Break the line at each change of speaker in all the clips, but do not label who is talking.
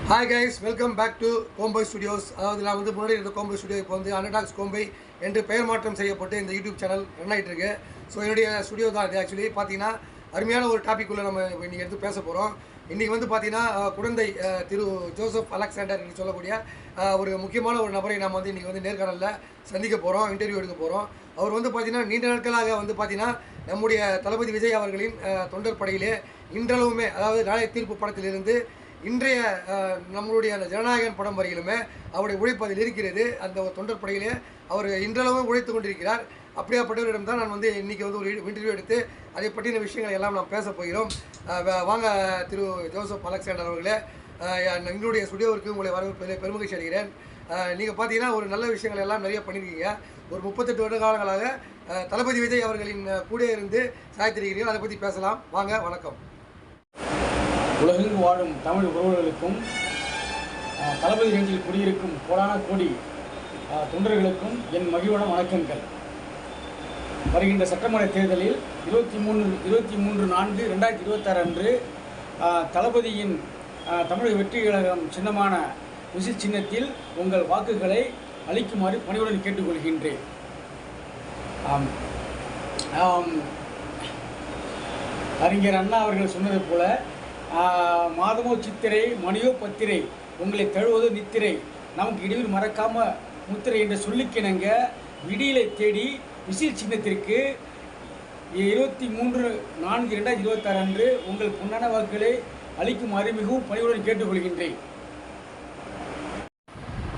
Hi guys, welcome back to Kombai studios. அதாவது நான் முன்னாடி இருந்த கோம்பை ஸ்டுடியோ இப்போ அனடாக்ஸ் கோம்பை என்று பெயர் மாற்றம் செய்யப்பட்டு இந்த யூடியூப் சேனல் ரன் ஆகிட்டு இருக்கு. ஸோ என்னுடைய ஸ்டுடியோ தான் இது. ஆக்சுவலி பார்த்தீங்கன்னா அருமையான ஒரு டாபிக் உள்ள நம்ம இன்றைக்கி எடுத்து பேச போகிறோம். இன்றைக்கி பார்த்தீங்கன்னா குழந்தை திரு ஜோசப் அலெக்சாண்டர் என்று சொல்லக்கூடிய ஒரு முக்கியமான ஒரு நபரை நம்ம இன்றைக்கி நேர்காணலில் சந்திக்க போகிறோம், இன்டர்வியூ எடுக்க போகிறோம். அவர் பார்த்தீங்கன்னா நீண்ட நாட்களாக பார்த்தீங்கன்னா நம்முடைய தளபதி விஜய் அவர்களின் தொண்டர் படையிலே இன்றளவுமே, அதாவது நாளைய தீர்ப்பு படத்திலிருந்து இன்றைய நம்மளுடைய அந்த ஜனநாயகன் படம் வரையிலுமே அவருடைய உழைப்பு அதில் இருக்கிறது. அந்த ஒரு தொண்டர் படையிலே அவர் இன்றளவும் உழைத்து கொண்டிருக்கிறார். அப்படியாப்பட்டவரிடம் தான் நான் இன்றைக்கி ஒரு இன்டர்வியூ எடுத்து அதை பற்றின விஷயங்கள் எல்லாம் நாம் பேச போகிறோம். வாங்க திரு ஜோசப் அலெக்சாண்டர் அவர்களே, எங்களுடைய ஸ்டுடியோவிற்கு உங்களை வரவேற்பதிலே பெருமகிழ்ச்சி அடைகிறேன். நீங்கள் பார்த்தீங்கன்னா ஒரு நல்ல விஷயங்கள் எல்லாம் நிறைய பண்ணியிருக்கீங்க. ஒரு 38 வருட காலங்களாக தளபதி விஜய் அவர்களின் கூட இருந்து சாய்த்திருக்கிறீர்கள். அதை பற்றி பேசலாம். வாங்க, வணக்கம்.
உலகெங்கு வாழும் தமிழ் உறவுகளுக்கும் தளபதி ரேஞ்சில் குடியிருக்கும் கோடான கோடி தொண்டர்களுக்கும் என் மகிழ்வான வணக்கங்கள். வருகின்ற சட்டமன்ற தேர்தலில் 23/4/2026 அன்று தளபதியின் தமிழக வெற்றி கழகம் சின்னமான விசில் சின்னத்தில் உங்கள் வாக்குகளை அளிக்குமாறு பணிவுடன் கேட்டுக்கொள்கின்றேன். அறிஞர் அண்ணா அவர்கள் சொன்னது போல, மாதமோ சித்திரை மணியோ பத்திரை உங்களை தழுவது நித்திரை நமக்கு இடையூறு மறக்காம முத்திரை என்ற சொல்லிக்கிணங்க விடியலை தேடி விசில் சின்னத்திற்கு 23/4/2026 அன்று உங்கள் பொன்னான வாக்குகளை அளிக்குமாறு மிகவும் பணிவுடன் கேட்டுக்கொள்கின்றேன்.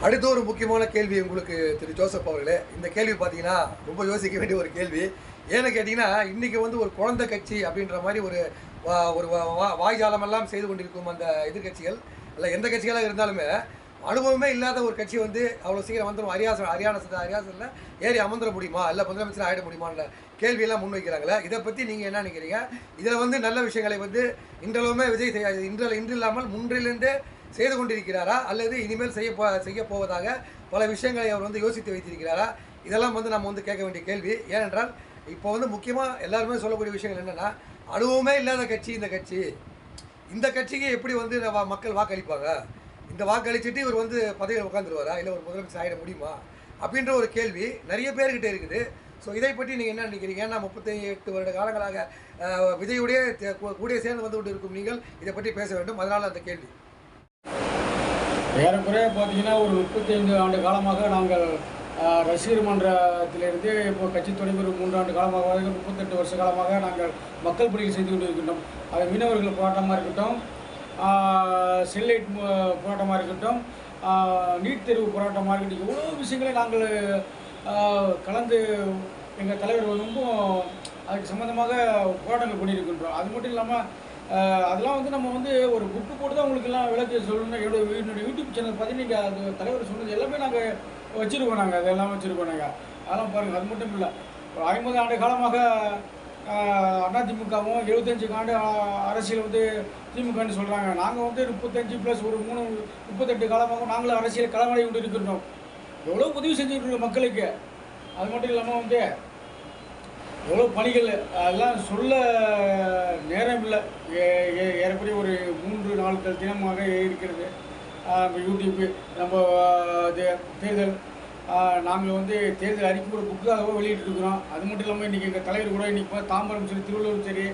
அடுத்த ஒரு முக்கியமான கேள்வி உங்களுக்கு திரு ஜோசப் அவர்களே. இந்த கேள்வி பார்த்தீங்கன்னா ரொம்ப யோசிக்க வேண்டிய ஒரு கேள்வி. ஏன்னு கேட்டிங்கன்னா இன்றைக்கி ஒரு குழந்தை கட்சி அப்படின்ற மாதிரி ஒரு வாய்ஜாலமெல்லாம் செய்து கொண்டிருக்கும் அந்த எதிர்கட்சிகள், இல்லை எந்த கட்சிகளாக இருந்தாலுமே அனுபவமே இல்லாத ஒரு கட்சி அவ்வளோ சீக்கிரம் அரியாசனில் ஏறி அமர்ந்துட முடியுமா, இல்லை முதலமைச்சர் ஆகிட முடியுமான்ற கேள்வியெல்லாம் முன்வைக்கிறாங்களே. இதை பற்றி நீங்கள் என்ன நினைக்கிறீங்க? இதில் நல்ல விஷயங்களை இன்றளவுமே விஜய் இன்று இல்லாமல் முன்றிலிருந்தே செய்து கொண்டிருக்கிறாரா, அல்லது இனிமேல் செய்ய போவதாக பல விஷயங்களை அவர் யோசித்து வைத்திருக்கிறாரா? இதெல்லாம் நம்ம கேட்க வேண்டிய கேள்வி. ஏனென்றால் இப்போ முக்கியமாக எல்லாருமே சொல்லக்கூடிய விஷயங்கள் என்னென்னா, அனுபவமே இல்லாத கட்சி இந்த கட்சிக்கு எப்படி மக்கள் வாக்களிப்பாங்க, இந்த வாக்களிச்சுட்டு இவர் பதவியில் உட்காந்துருவாரா, இல்லை ஒரு முதலமைச்சர் ஆகிட முடியுமா அப்படின்ற ஒரு கேள்வி நிறைய பேர்கிட்ட இருக்குது. ஸோ இதை பற்றி நீங்கள் என்ன நினைக்கிறீங்க? ஏன்னா 38 வருட காலங்களாக விஜயுடைய கூட சேர்ந்து கொண்டு இருக்கும் நீங்கள் இதை பற்றி பேச வேண்டும். அதனால் அந்த கேள்வி.
ஏறக்குறைய பார்த்தீங்கன்னா ஒரு 35 ஆண்டு காலமாக நாங்கள் ரசிகர் மன்றத்திலிருந்து இப்போ கட்சி தொடங்கி ஒரு 3 ஆண்டு காலமாக 38 வருஷ காலமாக நாங்கள் மக்கள் பணிகள் செய்து கொண்டு இருக்கின்றோம். அது மீனவர்கள் போராட்டமாக இருக்கட்டும், ஸ்டெர்லைட் போராட்டமாக இருக்கட்டும், நீட் தேர்வு போராட்டமாக இருக்கட்டும், எவ்வளோ விஷயங்களை நாங்கள் கலந்து எங்கள் தலைவர் ரொம்ப அதுக்கு சம்மந்தமாக போராட்டங்கள் பண்ணியிருக்கின்றோம். அது மட்டும் இல்லாமல் அதெல்லாம் நம்ம ஒரு புக்கு போட்டு தான் உங்களுக்கெல்லாம் விளக்கி சொல்லணும். என்னுடைய யூடியூப் சேனல் பார்த்தீங்கன்னா அது தலைவர் சொன்னது எல்லாமே நாங்கள் வச்சுருக்கோம். அதெல்லாம் வச்சுருக்கோம். அதெல்லாம் பாருங்கள். அது மட்டும் இல்லை, ஒரு 50 ஆண்டு காலமாக அதிமுகவும் 75 ஆண்டு அரசியல் திமுகன்னு சொல்கிறாங்க. நாங்கள் 35+ ஒரு 38 காலமாகவும் நாங்களும் அரசியல் களமடை கொண்டு இருக்கின்றோம். எவ்வளோ உதவி செஞ்சுட்டு இருக்கோம் மக்களுக்கு. அது மட்டும் இல்லாமல் எவ்வளோ பணிகள் அதெல்லாம் சொல்ல நேரம் இல்லை. ஏறக்குறைய ஒரு 3 நாட்கள் தினமாக இருக்கிறது யூடியூப்பு. நம்ம தேர்தல் நாங்கள் தேர்தல் அறிக்கை ஒரு புக்காகவோ வெளியிட்டுருக்குறோம். அது மட்டும் இல்லாமல் இன்றைக்கி எங்கள் தலைவர் கூட இன்றைக்கி தாம்பரம் சரி, திருவள்ளூர் சரி,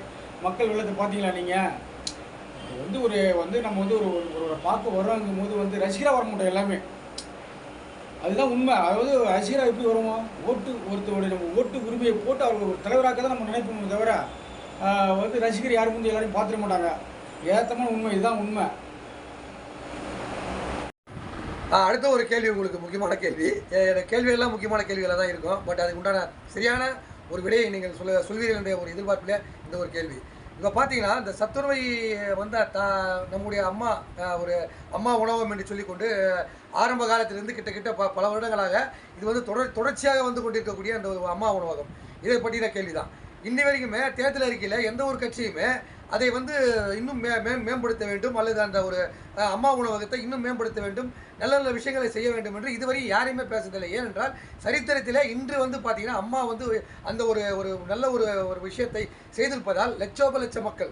மக்கள் வெள்ளத்தை பார்த்தீங்களா நீங்கள்? நம்ம ஒரு பார்க்க வர்றோங்கும் போது ரசிகராக வர மாட்டோம் எல்லாமே. அதுதான் உண்மை. அதாவது ரசிகராக எப்படி வருவோம்? ஒருத்தருடைய நம்ம ஓட்டு உரிமையை போட்டு அவர் ஒரு தலைவராக தான் நம்ம நினைப்போம் தவிர ரசிகர் யாரும் எல்லாரையும் பார்த்துட மாட்டாங்க. ஏத்தமான உண்மை, இதுதான் உண்மை.
அடுத்த ஒரு கேள்வி உங்களுக்கு முக்கியமான கேள்வி. கேள்வியெல்லாம் முக்கியமான கேள்விகளாக தான் இருக்கும். பட் அதுக்கு உண்டான சரியான ஒரு விடையை நீங்கள் சொல்வீர்கள் என்ற ஒரு எதிர்பார்ப்பில் இந்த ஒரு கேள்வி. இப்போ பார்த்தீங்கன்னா இந்த சத்துணவை நம்முடைய ஒரு அம்மா உணவகம் என்று சொல்லிக்கொண்டு ஆரம்ப காலத்திலிருந்து கிட்டத்தட்ட பல வருடங்களாக இது தொடர்ச்சியாக கொண்டிருக்கக்கூடிய அந்த ஒரு அம்மா உணவகம், இதை பற்றின கேள்வி தான். இன்னி வரைக்குமே தேர்தல் அறிக்கையில் எந்த ஒரு கட்சியுமே அதை இன்னும் மேம்படுத்த வேண்டும், அல்லது அந்த ஒரு அம்மா உணவகத்தை இன்னும் மேம்படுத்த வேண்டும், நல்ல நல்ல விஷயங்களை செய்ய வேண்டும் என்று இதுவரை யாரையுமே பேசுறதில்லை. ஏனென்றால் சரித்திரத்தில் இன்று பார்த்தீங்கன்னா அம்மா அந்த ஒரு நல்ல ஒரு விஷயத்தை செய்திருப்பதால் லட்சோப லட்ச மக்கள்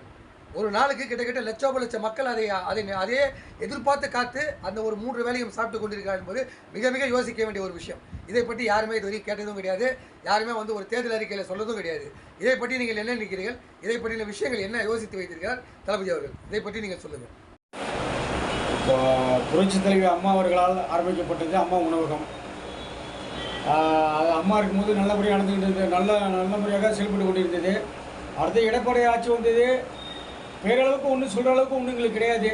ஒரு நாளுக்கு கிட்டத்தட்ட லட்சோப லட்சம் மக்கள் அதை அதை அதே எதிர்பார்த்து காத்து அந்த ஒரு 3 வேளையும் சாப்பிட்டு கொண்டிருக்கிறார் என்பது மிக மிக யோசிக்க வேண்டிய ஒரு விஷயம். இதை பற்றி யாருமே இதுவரைக்கும் கேட்டதும் கிடையாது. யாருமே வந்து ஒரு தேர்தல் அறிக்கையில் சொல்லதும் கிடையாது. இதை பற்றி நீங்கள் என்ன நினைக்கிறீர்கள்? இதை பற்றின விஷயங்கள் என்ன யோசித்து வைத்திருக்கிறார் தளபதி அவர்கள்? இதை பற்றி நீங்கள் சொல்லுங்கள்.
இப்போ புரட்சித் தலைவி அம்மா அவர்களால் ஆரம்பிக்கப்பட்டது அம்மா உணவகம். அது அம்மா இருக்கும்போது நல்லபடியாக நடந்துக்கிட்டு இருந்தது, நல்ல முறையாக செயல்பட்டு கொண்டிருந்தது. அடுத்த எடப்பாடி ஆட்சி வந்தது, பேரளவுக்கு ஒன்றும் சொல்கிற அளவுக்கு ஒன்றும் எங்களுக்கு கிடையாது.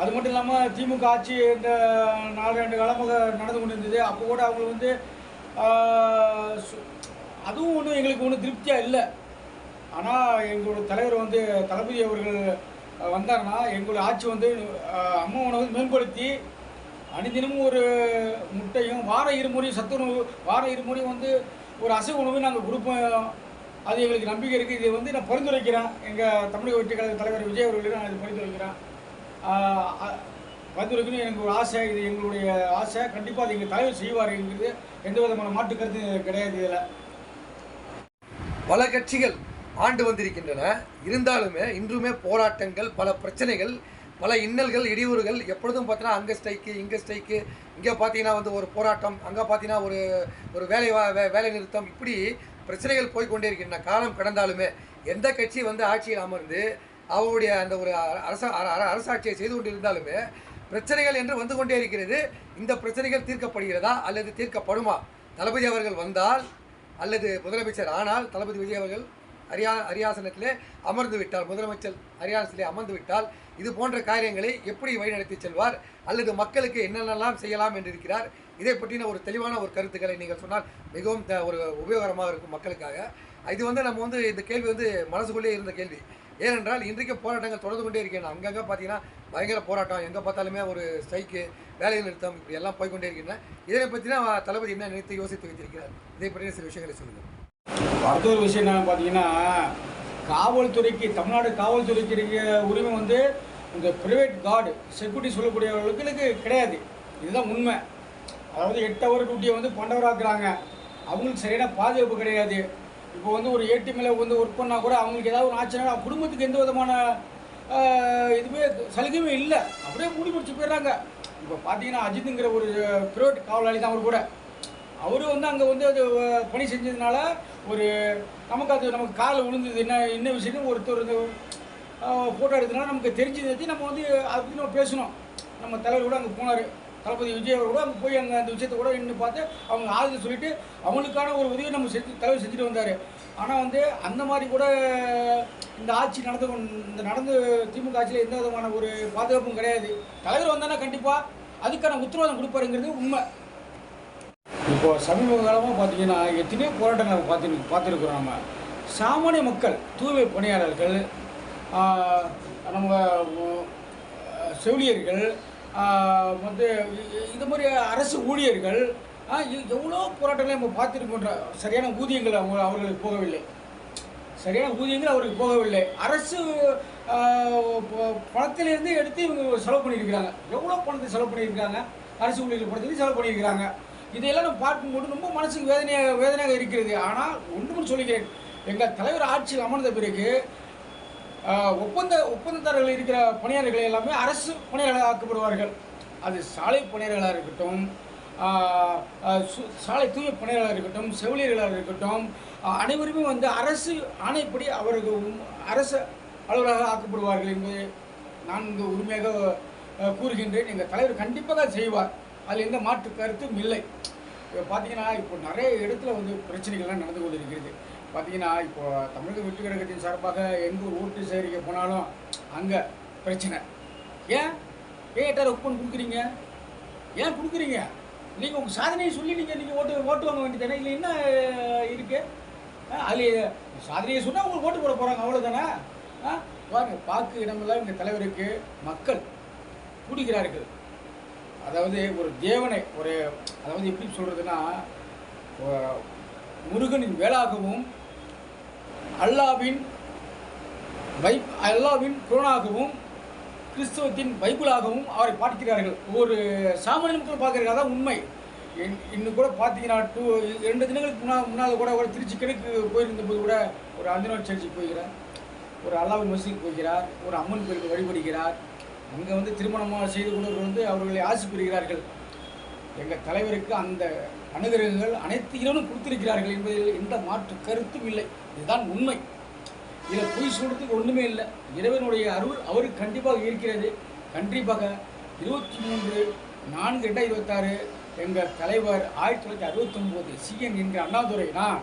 அது மட்டும் இல்லாமல் திமுக ஆட்சி இந்த 4 காலமாக நடந்து கொண்டு இருந்தது. அப்போ கூட அவங்க வந்து அதுவும் ஒன்றும் எங்களுக்கு ஒன்றும் திருப்தியாக இல்லை. ஆனால் எங்களோட தலைவர் வந்து தளபதி அவர்கள் வந்தாருன்னா எங்களோட ஆட்சி வந்து அம்மா உணவு மேம்படுத்தி அனுதினமும் ஒரு முட்டையும் வார இருமுறை சத்துணவு வார இருமுறை வந்து ஒரு அசைவ உணவு நாங்கள் கொடுப்போம். அது எங்களுக்கு நம்பிக்கை இருக்குது. இதை வந்து நான் பரிந்துரைக்கிறேன். எங்கள் தமிழக வெற்றி கழக தலைவர் விஜய் அவர்களுக்கு நான் இது பரிந்துரைக்கிறேன். பரிந்துரைக்கணும் எனக்கு ஒரு ஆசை. இது எங்களுடைய ஆசை. கண்டிப்பாக அது எங்கள் தலைவர் செய்வாருங்கிறது எந்த விதமான மாற்று கருத்து கிடையாது. இதில்
பல கட்சிகள் ஆண்டு வந்திருக்கின்றன. இருந்தாலுமே இன்றுமே போராட்டங்கள், பல பிரச்சனைகள், பல இன்னல்கள், இடையூறுகள் எப்பொழுதும் பார்த்தீங்கன்னா அங்கே ஸ்ட்ரைக்கு, இங்கே ஸ்ட்ரைக்கு, இங்கே பார்த்தீங்கன்னா வந்து ஒரு போராட்டம், அங்கே பார்த்தீங்கன்னா ஒரு வேலை நிறுத்தம், இப்படி பிரச்சனைகள் போய்கொண்டே இருக்கின்றன. காலம் கடந்தாலுமே எந்த கட்சி வந்து ஆட்சியில் அமர்ந்து அவருடைய அந்த ஒரு அரசாட்சியை செய்து கொண்டிருந்தாலுமே பிரச்சனைகள் என்று வந்து கொண்டே இருக்கிறது. இந்த பிரச்சனைகள் தீர்க்கப்படுகிறதா அல்லது தீர்க்கப்படுமா? தளபதி அவர்கள் வந்தால் அல்லது முதலமைச்சர் ஆனால் தளபதி விஜய் அவர்கள் அரியாசனத்திலே அமர்ந்து விட்டால், முதலமைச்சர் அரியாசனத்திலே அமர்ந்து விட்டால் இது போன்ற காரியங்களை எப்படி வழிநடத்தி செல்வார் அல்லது மக்களுக்கு என்னென்னலாம் செய்யலாம் என்று இருக்கிறார்? இதை பற்றின ஒரு தெளிவான ஒரு கருத்துக்களை நீங்கள் சொன்னால் மிகவும் ஒரு உபயோகரமாக இருக்கும் மக்களுக்காக. இது வந்து நம்ம வந்து இந்த கேள்வி வந்து மனசுக்குள்ளே இருந்த கேள்வி. ஏனென்றால் இன்றைக்கு போராட்டங்கள் தொடர்ந்து கொண்டே இருக்கின்றன. அங்கங்கே பார்த்தீங்கன்னா பயங்கர போராட்டம், எங்கே பார்த்தாலுமே ஒரு ஸ்ட்ரைக்கு, வேலை நிறுத்தம், இப்படி எல்லாம் போய்கொண்டே இருக்கின்றன. இதை பற்றினா தளபதி என்ன நினைத்து யோசித்து வைத்திருக்கிறார்? இதை பற்றின சில விஷயங்களை சொல்லுங்கள்.
அடுத்த ஒரு விஷயம் என்ன பார்த்தீங்கன்னா, காவல்துறைக்கு தமிழ்நாடு காவல்துறைக்கு இருக்கிற உரிமை வந்து இந்த ப்ரைவேட் கார்டு செக்யூரிட்டி சொல்லக்கூடியவர்களுக்கு கிடையாது. இதுதான் உண்மை. அதாவது 8 ஹவர் டியூட்டியை வந்து 12 ஹவர் ஆக்குறாங்க. அவங்களுக்கு சரியான பாதுகாப்பு கிடையாது. இப்போ வந்து ஒரு ஏடிஎம்மில் வந்து ஒர்க் பண்ணால் கூட அவங்களுக்கு ஏதாவது ஒரு ஆச்சுன்னா குடும்பத்துக்கு எந்த விதமான இதுவே சலுகையுமே இல்லை. அப்படியே மூடி முடிச்சு போயிடுறாங்க. இப்போ பார்த்தீங்கன்னா அஜித்துங்கிற ஒரு ப்ரைவேட் காவலாளி தான். அவர் கூட அவர் வந்து அங்கே வந்து அது பணி செஞ்சதுனால ஒரு நமக்கு காலில் விழுந்தது என்ன விஷயம்னு ஒருத்தர் ஃபோட்டோ எடுத்ததுனால நமக்கு தெரிஞ்சதை நம்ம வந்து அதை பற்றி நம்ம பேசணும். நம்ம தலைவர் கூட அங்கே போனார். தளபதி விஜய் அவர் கூட அங்கே போய் அங்கே அந்த விஷயத்தை கூட நின்று பார்த்து அவங்க ஆறுதல் சொல்லிவிட்டு அவங்களுக்கான ஒரு உதவியை நம்ம தலைவர் செஞ்சுட்டு வந்தார். ஆனால் வந்து அந்த மாதிரி கூட இந்த ஆட்சி நடந்து திமுக ஆட்சியில் எந்த விதமான ஒரு பாதுகாப்பும் கிடையாது. தலைவர் வந்தானா கண்டிப்பாக அதுக்கான உத்தரவாதம் கொடுப்பாருங்கிறது உண்மை. இப்போ சமீப காலமாக பார்த்தீங்கன்னா எத்தனையோ போராட்டங்கள் பார்த்துருக்குறோம். நம்ம சாமானிய மக்கள், தூய்மை பணியாளர்கள், நம்ம செவிலியர்கள், வந்து இது மாதிரி அரசு ஊழியர்கள் எவ்வளோ போராட்டங்களை நம்ம பார்த்துருக்கோன்ற சரியான ஊதியங்கள் அவர்களுக்கு போகவில்லை. அவருக்கு போகவில்லை. அரசு பணத்திலிருந்து எடுத்து இவங்க செலவு பண்ணியிருக்கிறாங்க. எவ்வளோ பணத்தை செலவு பண்ணியிருக்காங்க? அரசு ஊழியர்கள் பணத்திலையும் செலவு பண்ணியிருக்கிறாங்க. இதையெல்லாம் நம்ம பார்க்கும்போது ரொம்ப மனசுக்கு வேதனையாக இருக்கிறது. ஆனால் ஒன்றும் சொல்லிக்கிறேன், எங்கள் தலைவர் ஆட்சியில் அமர்ந்த பிறகு ஒப்பந்ததாரர்கள் இருக்கிற பணியாளர்கள் எல்லாமே அரசு பணியாளர்களாக ஆக்கப்படுவார்கள். அது சாலை பணியாளர்களாக இருக்கட்டும், சாலை தூய்மை பணியாளராக இருக்கட்டும், செவிலியர்களாக இருக்கட்டும், அனைவருமே வந்து அரசு ஆணைப்படி அவர்கள் அரசு அலுவலராக ஆக்கப்படுவார்கள் என்பதை நான் இங்கு உரிமையாக கூறுகின்றேன். எங்கள் தலைவர் கண்டிப்பாக செய்வார். அதில் எந்த மாற்று கருத்தும் இல்லை. இப்போ பார்த்தீங்கன்னா இப்போ நிறைய இடத்துல வந்து பிரச்சனைகள்லாம் நடந்து கொண்டு இருக்கிறது. பார்த்தீங்கன்னா இப்போ தமிழக வெற்றி கழகத்தின் சார்பாக எங்கே ஓட்டு சேகரிக்க போனாலும் அங்கே பிரச்சனை. ஏன் 8 ஒப்பன் கொடுக்குறீங்க? ஏன் கொடுக்குறீங்க? நீங்கள் உங்கள் சாதனையை சொல்லி நீங்கள் ஓட்டு வாங்க வேண்டியதானே? இல்லை என்ன இருக்குது? அதில் சாதனையை சொன்னால் உங்களுக்கு ஓட்டு போட போகிறாங்க, அவ்வளோதானே? பாருங்க, வாக்கு இடமெல்லாம் எங்கள் தலைவருக்கு மக்கள் பிடிக்கிறார்கள். அதாவது ஒரு தேவனை அதாவது எப்படி சொல்கிறதுனா, முருகனின் வேளாகவும் அல்லாவின் குரானாகவும் கிறிஸ்தவத்தின் பைபிளாகவும் அவரை பார்க்கிறார்கள். ஒரு சாமானிய மக்கள் பார்க்குறாங்க. அதான் உண்மை. இன்னும் கூட பார்த்தீங்கன்னா 2 தினங்களுக்கு முன்னால் கூட திருச்சி கிழக்கு போயிருந்த போது கூட ஒரு அந்தனோர் சர்ச்சுக்கு போய்கிறேன். ஒரு அல்லாஹ் மசூதிக்கு போகிறார், ஒரு அம்மன் கோயிலுக்கு வழிபடுகிறார். அங்கே வந்து திருமணமாக செய்து கொண்டவர்கள் வந்து அவர்களை ஆசி பெறுகிறார்கள். எங்கள் தலைவருக்கு அந்த அனுகிரகங்கள் அனைத்து இரவும் கொடுத்திருக்கிறார்கள் என்பதில் எந்த மாற்று கருத்தும் இல்லை. இதுதான் உண்மை. இதில் பொய் சொல்றதுக்கு ஒன்றுமே இல்லை. இறைவனுடைய அருள் அவருக்கு கண்டிப்பாக இருக்கிறது. கண்டிப்பாக 23/4/2026 எங்கள் தலைவர் 1969 சிஎன் என்கிற அண்ணாதுரை நான்,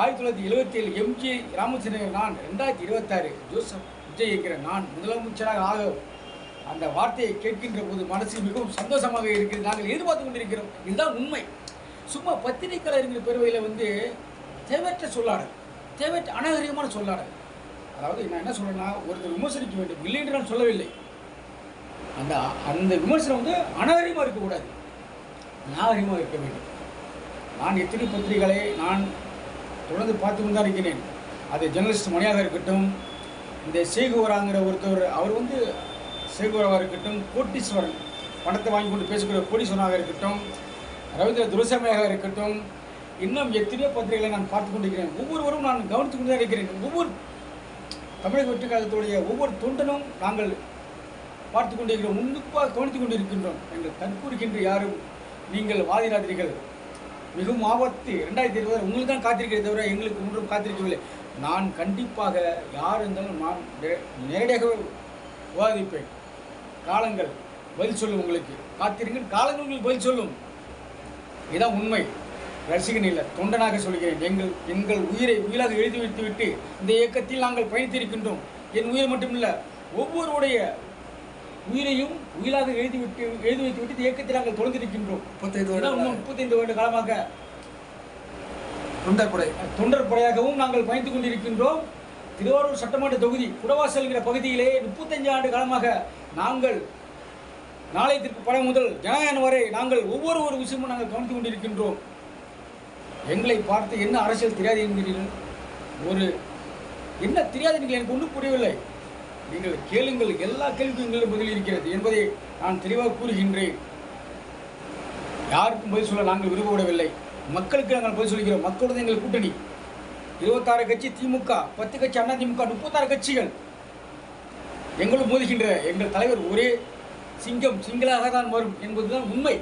1977 எம்ஜி ராமச்சந்திரன் நான், 2026 ஜோசப் விஜய் என்கிற நான் முதலமைச்சராக ஆக அந்த வார்த்தையை கேட்கின்ற போது மனசு மிகவும் சந்தோஷமாக இருக்கிறது. நாங்கள் எதிர்பார்த்து கொண்டிருக்கிறோம். இதுதான் உண்மை. சும்மா பத்திரிகையாளர்கள் பெறுவையில் வந்து தேவையற்ற சொல்லாடல், தேவையற்ற அநாகரிகமான சொல்லாடல். அதாவது நான் என்ன சொல்கிறேன்னா, ஒருத்தர் விமர்சனிக்க வேண்டும், இல்லை என்று நான் சொல்லவில்லை. அந்த அந்த விமர்சனம் வந்து அநாகரிகமாக இருக்கக்கூடாது, நாகரிகமாக இருக்க வேண்டும். நான் எத்தனை பத்திரிகைகளை நான் தொடர்ந்து பார்த்து கொண்டு தான் இருக்கிறேன். அது ஜெர்னலிஸ்ட் மணியாக இருக்கட்டும், இந்த சேகுவராங்கிற ஒருத்தர், அவர் வந்து சேகுவராக இருக்கட்டும், கோட்டீஸ்வரன் பணத்தை வாங்கி கொண்டு பேசுகிற கோடீஸ்வரனாக இருக்கட்டும், ரவீந்திர துரைசாமியாக இருக்கட்டும், இன்னும் எத்தனையோ பத்திரிகைகளை நான் பார்த்து கொண்டிருக்கிறேன். ஒவ்வொருவரும் நான் கவனித்து கொண்டு தான் இருக்கிறேன். ஒவ்வொரு தமிழக வெற்றி கழகத்துடைய ஒவ்வொரு தொண்டனும் நாங்கள் பார்த்து கொண்டிருக்கிறோம், உன்னிப்பாக கவனித்து கொண்டிருக்கின்றோம். எங்கள் தற்கூறுகின்ற யாரும் நீங்கள் வாதிடாதீர்கள், மிகவும் ஆபத்து. 2020 உங்களுக்கு தான் காத்திருக்கிறத தவிர எங்களுக்கு ஒன்றும் காத்திருக்கவில்லை. நான் கண்டிப்பாக யார் இருந்தாலும் நான் நேரடியாக விவாதிப்பேன். காலங்கள் பதில் சொல்லும், உங்களுக்கு காத்திருங்கள், காலங்கள் உங்களுக்கு பதில் சொல்லும். இதுதான் உண்மை. ரசிகன் இல்லை, தொண்டனாக சொல்கிறேன். எங்கள் உயிரை உயிராக எழுதி வைத்துவிட்டு இந்த இயக்கத்தில் நாங்கள் பயணித்திருக்கின்றோம். என் உயிர் மட்டுமில்லை, ஒவ்வொருடைய உயிரையும் உயிராக எழுதி வைத்துவிட்டு இந்த இயக்கத்தில் நாங்கள் தொடர்ந்திருக்கின்றோம். 35 வருட காலமாக தொண்டர் படையாகவும் நாங்கள் பயணித்துக் கொண்டிருக்கின்றோம். திருவாரூர் சட்டமன்ற தொகுதி குடவாசல் என்கிற பகுதியிலே 35 ஆண்டு காலமாக நாங்கள் நாளையத்திற்கு படம் முதல் ஜனநாயகம் வரை நாங்கள் ஒவ்வொரு விஷயமும் நாங்கள் கவனித்துக் கொண்டிருக்கின்றோம். எங்களை பார்த்து என்ன அரசியல் தெரியாது என்கிறீர்கள்? ஒரு என்ன தெரியாது என்கிறீர்கள்? எனக்கு ஒன்றும் புரியவில்லை. நீங்கள் கேளுங்கள், எல்லா கேள்விக்கும் எங்களிடம் பதில் இருக்கிறது என்பதை நான் தெளிவாக கூறுகின்றேன். யாருக்கும் பதில் சொல்ல நாங்கள் விரும்பவிடவில்லை. மக்களுக்கு நாங்கள் பதில் சொல்கிறோம். மக்களுடன் எங்கள் கூட்டணி 26 கட்சி, திமுக 10 கட்சி, அதிமுக 36 கட்சிகள் எங்களும் மோதுகின்ற எங்கள் தலைவர் ஒரே சிங்கம் சிங்களாக தான் வரும் என்பதுதான் உண்மை.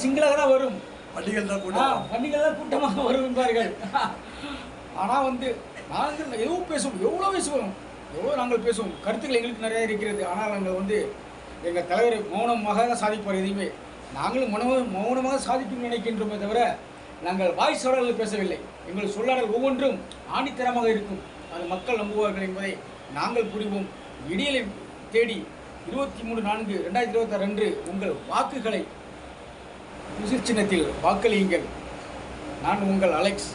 சிங்களாக தான் வரும். பண்டிகைகள் தான் கூட்டமாக வரும் என்பார்கள். ஆனால் வந்து நாங்கள் எவ்வளோ பேசுவோம், எவ்வளோ நாங்கள் பேசுவோம். கருத்துக்கள் எங்களுக்கு நிறைய இருக்கிறது. ஆனால் நாங்கள் வந்து எங்கள் தலைவர் மௌனமாக தான் சாதிப்பார். எதையுமே நாங்களும் மௌனமாக சாதிக்கணும்னு நினைக்கின்றோமே தவிர நாங்கள் வாய் சொல்லாடல் பேசவில்லை. எங்கள் சொல்லாடல் ஒவ்வொன்றும் ஆணித்தரமாக இருக்கும். அது மக்கள் நம்புவார்கள் என்பதை நாங்கள் புரிவோம். இடியலை தேடி 23/4/2026 அன்று உங்கள் வாக்குகளை உசிர் சின்னத்தில் வாக்களியுங்கள். நான் உங்கள் அலெக்ஸ்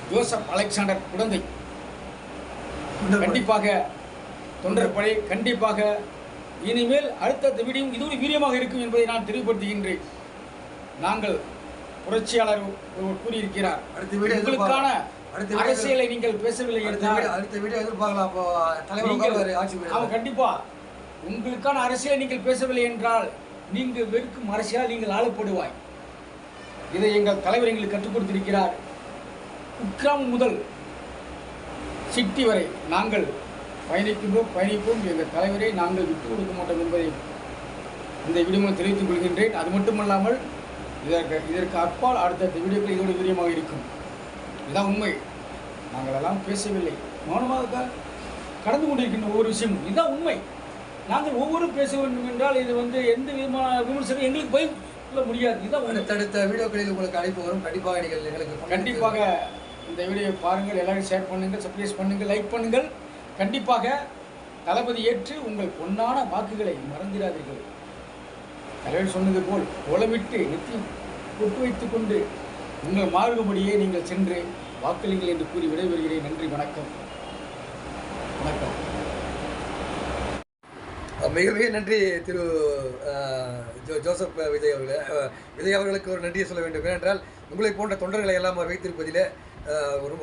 ஜோசப் அலெக்சாண்டர் குடந்தை. கண்டிப்பாக தொண்டர் படை கண்டிப்பாக இனிமேல் அடுத்த வீடியோ இது வீரியமாக இருக்கும் என்பதை நான் தெளிவுபடுத்துகின்றேன். நாங்கள் புரட்சியாளர் கூறியிருக்கிறார், உங்களுக்கான அரசியலை நீங்கள் பேசவில்லை என்றால்
அடுத்த வீடியோ எதிர்பார்க்கலாம்.
கண்டிப்பா உங்களுக்கான அரசியலை நீங்கள் பேசவில்லை என்றால் நீங்கள் வெறுக்கும் அரசியலால் நீங்கள் ஆளப்படுவாய். இதை எங்கள் தலைவர் எங்களுக்கு கற்றுக் கொடுத்திருக்கிறார். உக்ராம் முதல் சிட்டி வரை நாங்கள் பயணிப்போம். எங்கள் தலைவரை நாங்கள் விட்டுக் கொடுக்க மாட்டோம் என்பதை இந்த வீடியோ தெரிவித்துக் கொள்கின்றேன். அது மட்டுமல்லாமல் இதற்கு அப்பால் அடுத்த வீடியோக்கள் இதோடு வீரியமாக இருக்கும். இதுதான் உண்மை. நாங்கள் எல்லாம் பேசவில்லை, மௌனமாக கடந்து கொண்டிருக்கின்ற ஒவ்வொரு விஷயமும் இதுதான் உண்மை. நாங்கள் ஒவ்வொரு பேச வேண்டும் என்றால் இது வந்து எந்த விதமான விமர்சனம் எங்களுக்கு பதில் சொல்ல முடியாது. இதுதான்
அடுத்த வீடியோக்களில் உங்களுக்கு அழைப்பு வரும். கண்டிப்பாக நீங்கள் எங்களுக்கு
கண்டிப்பாக இந்த வீடியோவை பாருங்கள், எல்லாரும் ஷேர் பண்ணுங்கள், சப்ஸ்கிரைப் பண்ணுங்கள், லைக் பண்ணுங்கள். கண்டிப்பாக தளபதி ஏற்று உங்கள் பொன்னான வாக்குகளை மறந்திடாதீர்கள். தலைவர் சொன்னது போல் கோலமிட்டு நெத்தி பொட்டு வைத்துக் கொண்டு உங்கள் மாறுபடியே நீங்கள் சென்று வாக்களிங்கள் என்று கூறி விடைபெறுகிறேன். நன்றி, வணக்கம்.
மிக மிக நன்றி திரு ஜோசப் விஜய் அவர்களே. விஜய் அவர்களுக்கு ஒரு நன்றியை சொல்ல வேண்டும். ஏனென்றால் உங்களை போன்ற தொண்டர்களை எல்லாம் வைத்திருப்பதிலே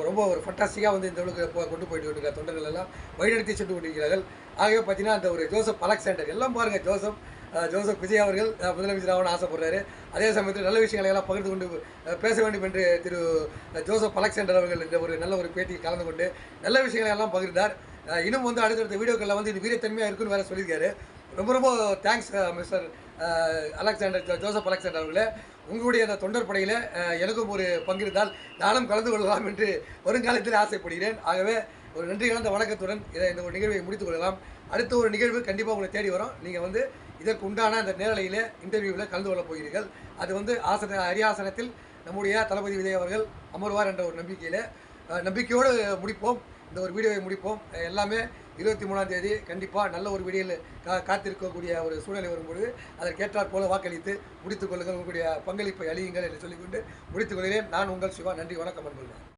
ரொம்ப ஒரு ஃபண்டாஸ்டிக்காக வந்து இந்த அளவுக்கு கொண்டு போயிட்டு தொண்டர்கள் எல்லாம் வழிநடத்தி சென்று கொண்டிருக்கிறார்கள். ஆகவே பார்த்தீங்கன்னா அந்த ஒரு ஜோசப் அலெக்சாண்டர் எல்லாம் பாருங்கள், ஜோசப் ஜோசப் விஜய் அவர்கள் முதலமைச்சர் ஆகணும்னு ஆசைப்படுறாரு. அதே சமயத்தில் நல்ல விஷயங்களை எல்லாம் பகிர்ந்து கொண்டு பேச வேண்டும் என்று திரு ஜோசப் அலெக்சாண்டர் அவர்கள் இந்த ஒரு நல்ல ஒரு பேட்டியில் கலந்து கொண்டு நல்ல விஷயங்களை எல்லாம் பகிர்ந்தார். இன்னும் வந்து அடுத்தடுத்த வீடியோக்களில் வந்து இது வீரத்தன்மையாக இருக்குன்னு வேறு சொல்லியிருக்காரு. ரொம்ப ரொம்ப தேங்க்ஸ் மிஸ்டர் ஜோசப் அலெக்சாண்டர் அவர்களே. உங்களுடைய அந்த தொண்டர் படையில் எனக்கும் ஒரு பங்கு இருந்தால் நானும் கலந்து கொள்ளலாம் என்று வருங்காலத்தில் ஆசைப்படுகிறேன். ஆகவே ஒரு நன்றி கலந்த வணக்கத்துடன் இந்த ஒரு நிகழ்வை முடித்துக் கொள்ளலாம். அடுத்த ஒரு நிகழ்வு கண்டிப்பாக உங்களை தேடி வரும். நீங்கள் வந்து இதற்கு உண்டான அந்த நேரலையில் இன்டர்வியூவில் கலந்து கொள்ளப் போகிறீர்கள். அது வந்து அரியாசனத்தில் நம்முடைய தளபதி விஜய் அவர்கள் அமர்வார் என்ற ஒரு நம்பிக்கையோடு முடிப்போம். இந்த ஒரு வீடியோவை முடிப்போம். எல்லாமே 23ஆம் தேதி கண்டிப்பாக நல்ல ஒரு வீடியோவில் காத்திருக்கக்கூடிய ஒரு சூழ்நிலை வரும்பொழுது அதற்கேற்றாற் போல வாக்களித்து முடித்துக் கொள்ளுங்கள். உங்களுடைய பங்களிப்பை அழியுங்கள் என்று சொல்லிக்கொண்டு முடித்துக் கொள்கிறேன். நான் உங்கள் சிவா. நன்றி, வணக்கம் அன்புகள்.